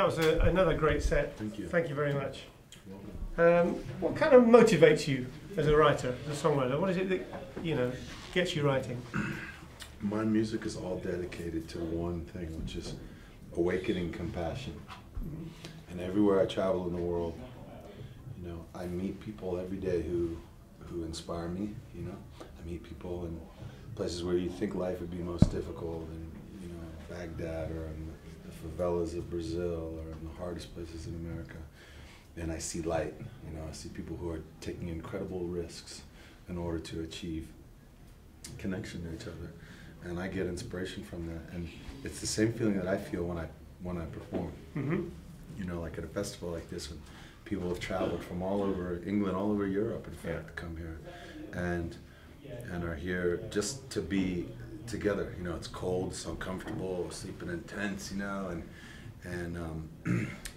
That was another great set. Thank you. Thank you very much. Welcome. What kind of motivates you as a writer, as a songwriter? What is it that gets you writing? My music is all dedicated to one thing, which is awakening compassion. And everywhere I travel in the world, I meet people every day who inspire me. I meet people in places where you think life would be most difficult, in Baghdad or in the favelas of Brazil or in the hardest places in America. And I see light. I see people who are taking incredible risks in order to achieve connection to each other, and I get inspiration from that. And it's the same feeling that I feel when I perform. Like at a festival like this, when people have traveled from all over England, all over Europe, in fact, to come here, and are here just to be together. It's cold, it's uncomfortable, sleeping in tents, and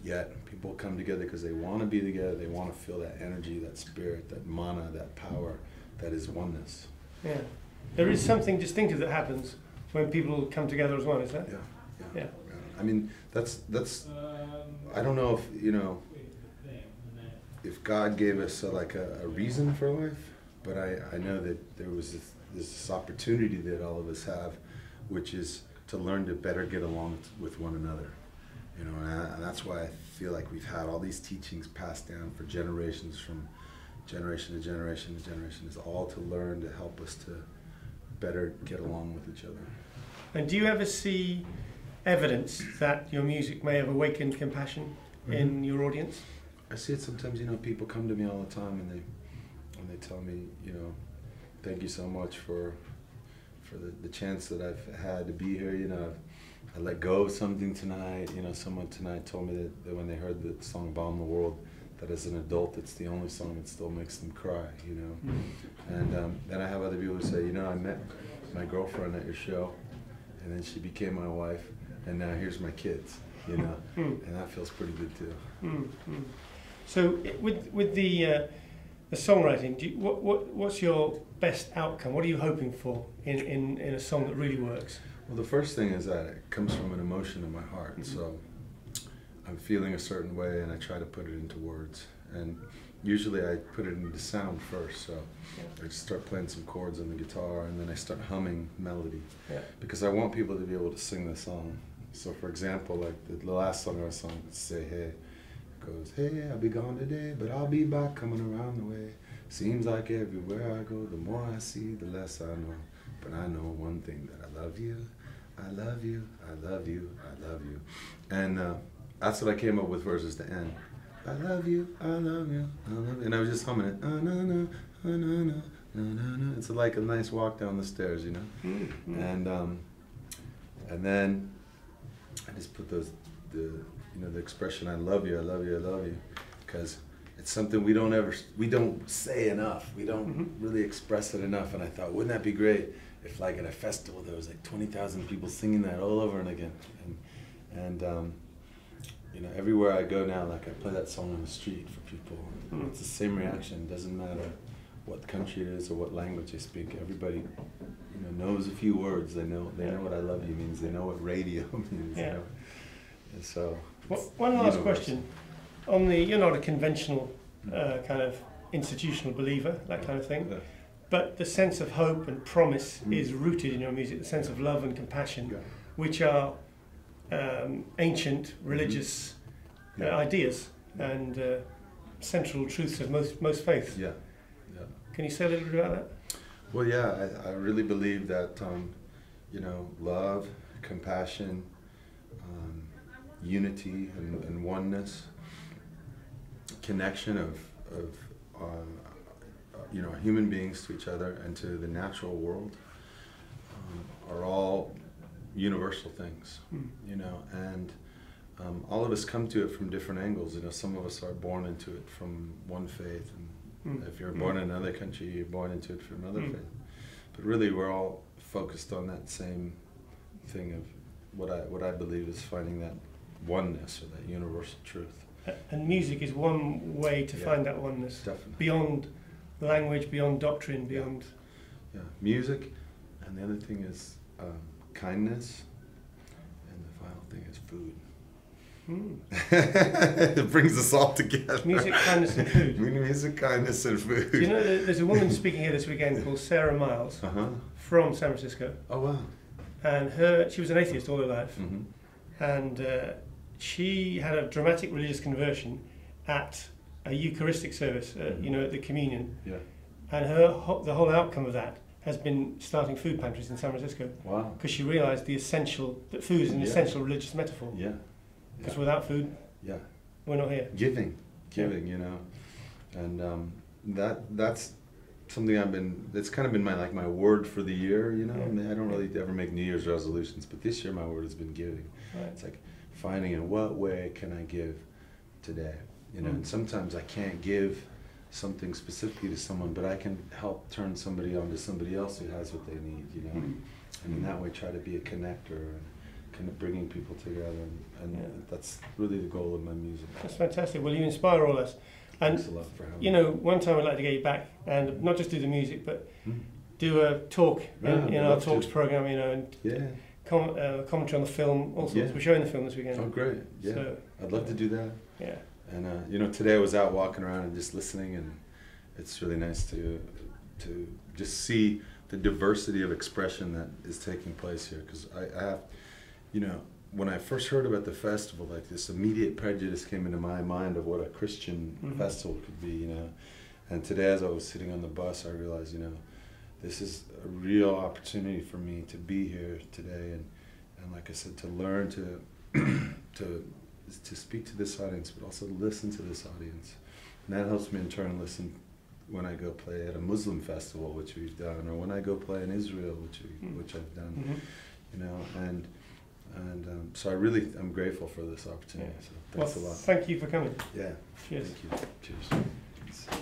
yet people come together because they want to be together. They want to feel that energy, that spirit, that mana, that power, that is oneness. Yeah, there is something distinctive that happens when people come together as one. Is that? Yeah. I mean, that's. I don't know if God gave us a reason for life, but I know that there was this opportunity that all of us have, which is to learn to better get along with one another. And that's why I feel like we've had all these teachings passed down for generations, from generation to generation to generation. It's all to learn to help us to better get along with each other. And do you ever see evidence that your music may have awakened compassion in your audience? I see it sometimes. People come to me all the time and they tell me, thank you so much for the chance that I've had to be here. I let go of something tonight. Someone tonight told me that when they heard the song "Bomb the World," that as an adult, it's the only song that still makes them cry. And then I have other people who say, I met my girlfriend at your show, and then she became my wife, and now here's my kids. And that feels pretty good too. So with the songwriting, what's your best outcome? What are you hoping for in a song that really works? Well, the first thing is that it comes from an emotion in my heart. So I'm feeling a certain way, and I try to put it into words. And usually I put it into sound first. So I just start playing some chords on the guitar, and then I start humming melody. Because I want people to be able to sing the song. So for example, like the last song I sung, "Say Hey," goes, "Hey, I'll be gone today, but I'll be back coming around the way. Seems like everywhere I go, the more I see, the less I know. But I know one thing, that I love you, I love you, I love you, I love you." And that's what I came up with versus the end. I love you, I love you, I love you. And I was just humming it. Na, na, na, na, na, na, na. It's like a nice walk down the stairs, And then I just put the expression "I love you, I love you, I love you," because it's something we don't say enough. We don't really express it enough. And I thought, wouldn't that be great if, like, at a festival there was like 20,000 people singing that all over and again. And everywhere I go now, like, I play that song on the street for people. It's the same reaction. It doesn't matter what country it is or what language they speak. Everybody knows a few words. They know what "I love you" means. They know what radio means. And so one last question. You're not a conventional kind of institutional believer, that kind of thing, but the sense of hope and promise is rooted in your music, the sense of love and compassion, which are ancient religious ideas and central truths of most faiths. Can you say a little bit about that? Well, I really believe that love, compassion, unity and oneness, connection of human beings to each other and to the natural world are all universal things. And all of us come to it from different angles. Some of us are born into it from one faith, and if you're born in another country, you're born into it from another faith. But really, we're all focused on that same thing of what I believe is finding that oneness or that universal truth. And music is one way to find that oneness. Definitely. Beyond language, beyond doctrine, beyond... Music, and the other thing is kindness, and the final thing is food. It brings us all together. Music, kindness and food. Music, kindness and food. Do you know there's a woman speaking here this weekend called Sarah Miles from San Francisco. Oh, wow. And she was an atheist all her life. And she had a dramatic religious conversion at a Eucharistic service, you know, at the communion. Yeah. And the whole outcome of that has been starting food pantries in San Francisco. Wow. Because she realised that food is an essential religious metaphor. Yeah. Because without food, we're not here. Giving, you know, and that's something it's kind of been my word for the year, you know. I mean, I don't really ever make New Year's resolutions, but this year my word has been giving. Right. It's like finding in what way can I give today, you know. And sometimes I can't give something specifically to someone, but I can help turn somebody on to somebody else who has what they need, you know. And in that way try to be a connector and kind of bringing people together, and that's really the goal of my music. That's fantastic. Well, you inspire all us. And thanks a lot for having you know, one time I'd like to get you back and not just do the music, but do a talk in our talks program, you know, and commentary on the film, all sorts. We're showing the film this weekend. Oh, great. Yeah. So, I'd love to do that. Yeah. And you know, today I was out walking around and just listening, and it's really nice to just see the diversity of expression that is taking place here. Because I have, you know, when I first heard about the festival, like this immediate prejudice came into my mind of what a Christian festival could be, you know. And today, as I was sitting on the bus, I realized, you know, this is a real opportunity for me to be here today, and like I said, to learn to speak to this audience, but also listen to this audience. And that helps me in turn listen when I go play at a Muslim festival, which we've done, or when I go play in Israel, which I've done, you know, and so I'm grateful for this opportunity. So thanks a lot. Thank you for coming. Yeah. Cheers. Thank you. Cheers.